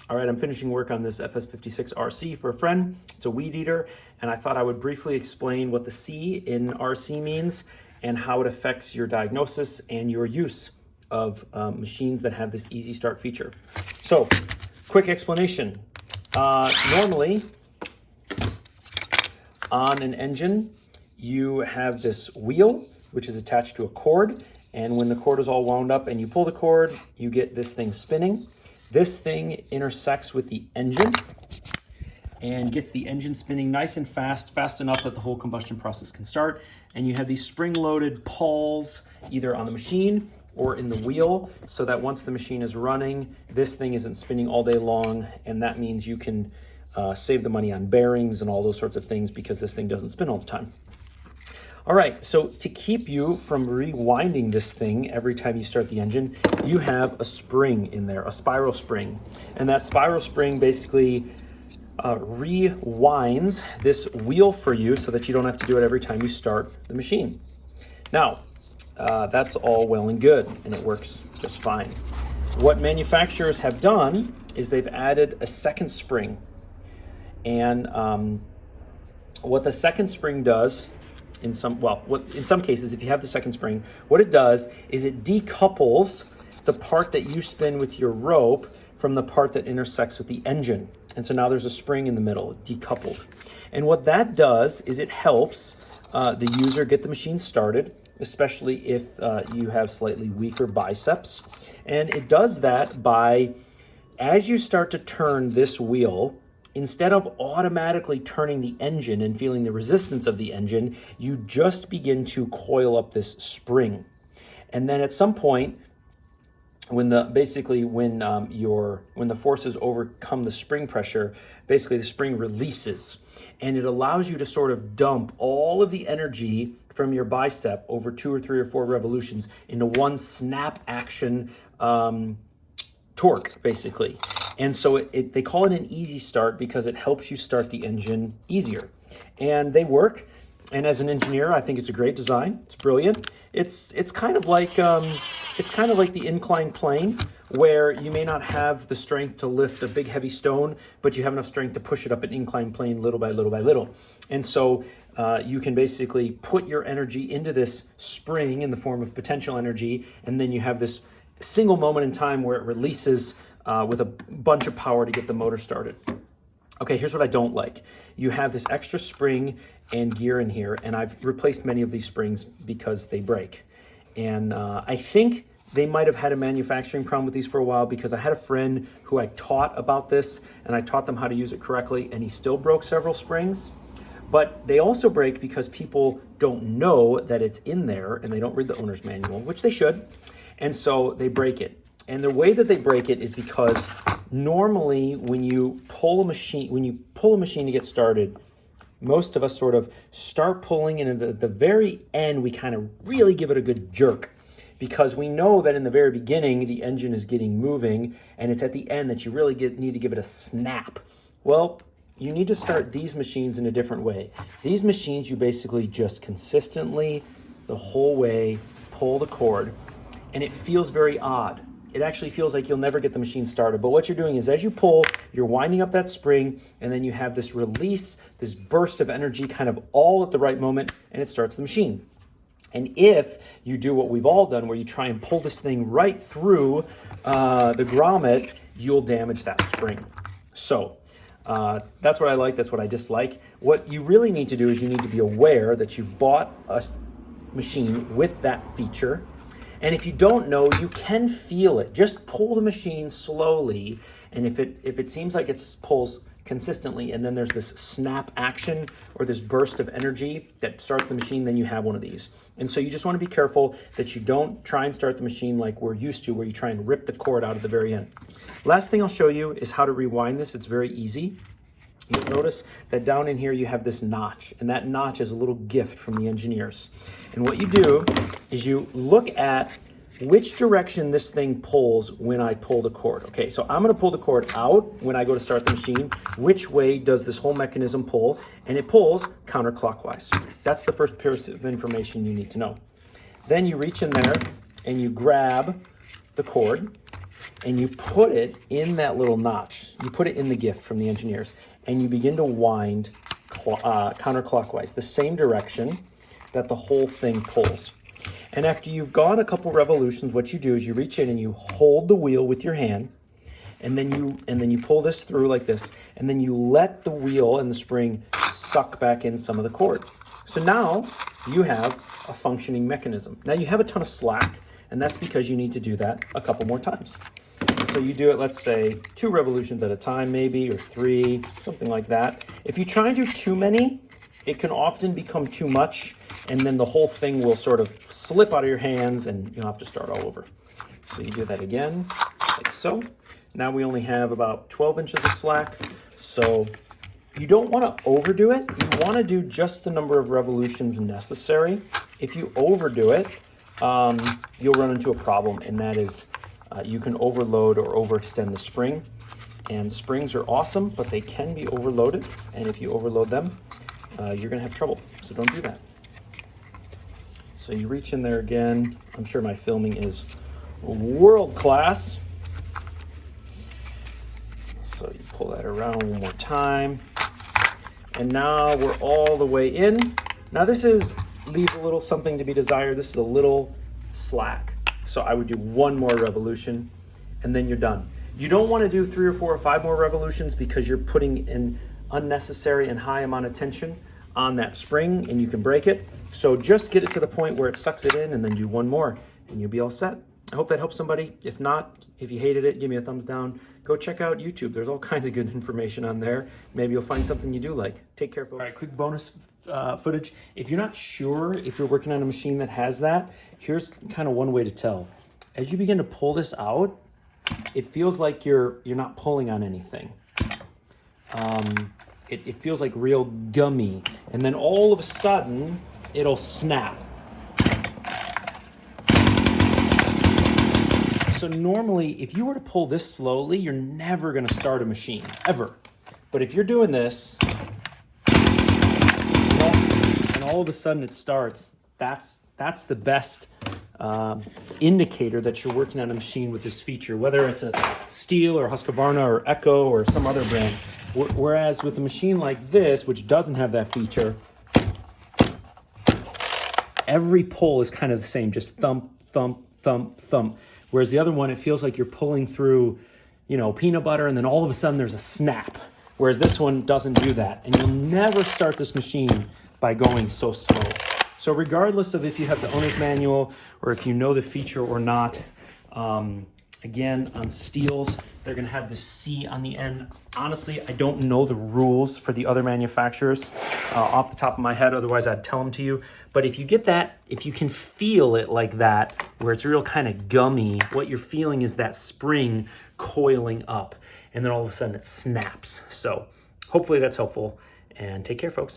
All right, I'm finishing work on this FS56 RC for a friend. It's a weed eater, and I thought I would briefly explain what the C in RC means and how it affects your diagnosis and your use of machines that have this Easy Start feature. So, quick explanation. Normally, on an engine, you have this wheel, which is attached to a cord, and when the cord is all wound up and you pull the cord, you get this thing spinning. This thing intersects with the engine and gets the engine spinning nice and fast enough that the whole combustion process can start. And you have these spring-loaded pawls either on the machine or in the wheel, so that once the machine is running, this thing isn't spinning all day long, and that means you can save the money on bearings and all those sorts of things because this thing doesn't spin all the time. All right, so to keep you from rewinding this thing every time you start the engine, you have a spring in there, a spiral spring. And that spiral spring basically rewinds this wheel for you so that you don't have to do it every time you start the machine. Now, that's all well and good, and it works just fine. What manufacturers have done is they've added a second spring. And what the second spring does, in some cases, if you have the second spring, what it does is it decouples the part that you spin with your rope from the part that intersects with the engine. And so now there's a spring in the middle, decoupled. And what that does is it helps the user get the machine started, especially if you have slightly weaker biceps. And it does that by, as you start to turn this wheel, instead of automatically turning the engine and feeling the resistance of the engine, you just begin to coil up this spring. And then at some point, when the forces overcome the spring pressure, basically the spring releases, and it allows you to sort of dump all of the energy from your bicep over 2 or 3 or 4 revolutions into one snap action torque, basically. And so they call it an easy start because it helps you start the engine easier. And they work. And as an engineer, I think it's a great design. It's brilliant. It's kind of like the inclined plane, where you may not have the strength to lift a big heavy stone, but you have enough strength to push it up an inclined plane little by little by little. And so you can basically put your energy into this spring in the form of potential energy, and then you have this single moment in time where it releases with a bunch of power to get the motor started. Okay, here's what I don't like. You have this extra spring and gear in here, and I've replaced many of these springs because they break. And I think they might have had a manufacturing problem with these for a while, because I had a friend who I taught about this, and I taught them how to use it correctly, and he still broke several springs. But they also break because people don't know that it's in there, and they don't read the owner's manual, which they should, and so they break it. And the way that they break it is because normally when you pull a machine to get started, most of us sort of start pulling, and at the very end, we kind of really give it a good jerk, because we know that in the very beginning, the engine is getting moving, and it's at the end that you really need to give it a snap. Well, you need to start these machines in a different way. These machines, you basically just consistently, the whole way, pull the cord, and it feels very odd. It actually feels like you'll never get the machine started. But what you're doing is, as you pull, you're winding up that spring, and then you have this release, this burst of energy kind of all at the right moment, and it starts the machine. And if you do what we've all done, where you try and pull this thing right through the grommet, you'll damage that spring. So that's what I like, that's what I dislike. What you really need to do is you need to be aware that you've bought a machine with that feature. And if you don't know, you can feel it. Just pull the machine slowly, and if it seems like it pulls consistently, and then there's this snap action or this burst of energy that starts the machine, then you have one of these. And so you just want to be careful that you don't try and start the machine like we're used to, where you try and rip the cord out at the very end. Last thing I'll show you is how to rewind this. It's very easy. You'll notice that down in here you have this notch, and that notch is a little gift from the engineers. And what you do is you look at which direction this thing pulls when I pull the cord. Okay, so I'm gonna pull the cord out when I go to start the machine. Which way does this whole mechanism pull? And it pulls counterclockwise. That's the first piece of information you need to know. Then you reach in there and you grab the cord, and you put it in that little notch. You put it in the gift from the engineers, and you begin to wind counterclockwise, the same direction that the whole thing pulls. And after you've gone a couple revolutions, what you do is you reach in and you hold the wheel with your hand, and then you pull this through like this, and then you let the wheel and the spring suck back in some of the cord. So now you have a functioning mechanism. Now you have a ton of slack, and that's because you need to do that a couple more times. So you do it, let's say, 2 revolutions at a time maybe, or 3, something like that. If you try and do too many, it can often become too much, and then the whole thing will sort of slip out of your hands and you'll have to start all over. So you do that again, like so. Now we only have about 12 inches of slack. So you don't want to overdo it. You want to do just the number of revolutions necessary. If you overdo it, you'll run into a problem, and that is you can overload or overextend the spring. And springs are awesome, but they can be overloaded. And if you overload them, you're going to have trouble. So don't do that. So you reach in there again. I'm sure my filming is world class. So you pull that around one more time. And now we're all the way in. Now this leaves a little something to be desired. This is a little slack. So I would do 1 more revolution and then you're done. You don't want to do 3 or 4 or 5 more revolutions because you're putting an unnecessary and high amount of tension on that spring and you can break it. So just get it to the point where it sucks it in and then do 1 more and you'll be all set. I hope that helps somebody. If not, if you hated it, give me a thumbs down. Go check out YouTube. There's all kinds of good information on there. Maybe you'll find something you do like. Take care, folks. All right, quick bonus footage. If you're not sure if you're working on a machine that has that, here's kind of one way to tell. As you begin to pull this out, it feels like you're not pulling on anything. It feels like real gummy. And then all of a sudden, it'll snap. So normally, if you were to pull this slowly, you're never going to start a machine, ever. But if you're doing this, and all of a sudden it starts, that's the best indicator that you're working on a machine with this feature, whether it's a Stihl or Husqvarna or Echo or some other brand. Whereas with a machine like this, which doesn't have that feature, every pull is kind of the same, just thump, thump, thump, thump. Whereas the other one, it feels like you're pulling through, peanut butter, and then all of a sudden there's a snap. Whereas this one doesn't do that. And you'll never start this machine by going so slow. So regardless of if you have the owner's manual or if you know the feature or not, again, on Stihls, they're gonna have the C on the end. Honestly, I don't know the rules for the other manufacturers off the top of my head, otherwise I'd tell them to you. But if you get that, if you can feel it like that, where it's real kind of gummy, what you're feeling is that spring coiling up, and then all of a sudden it snaps. So hopefully that's helpful, and take care, folks.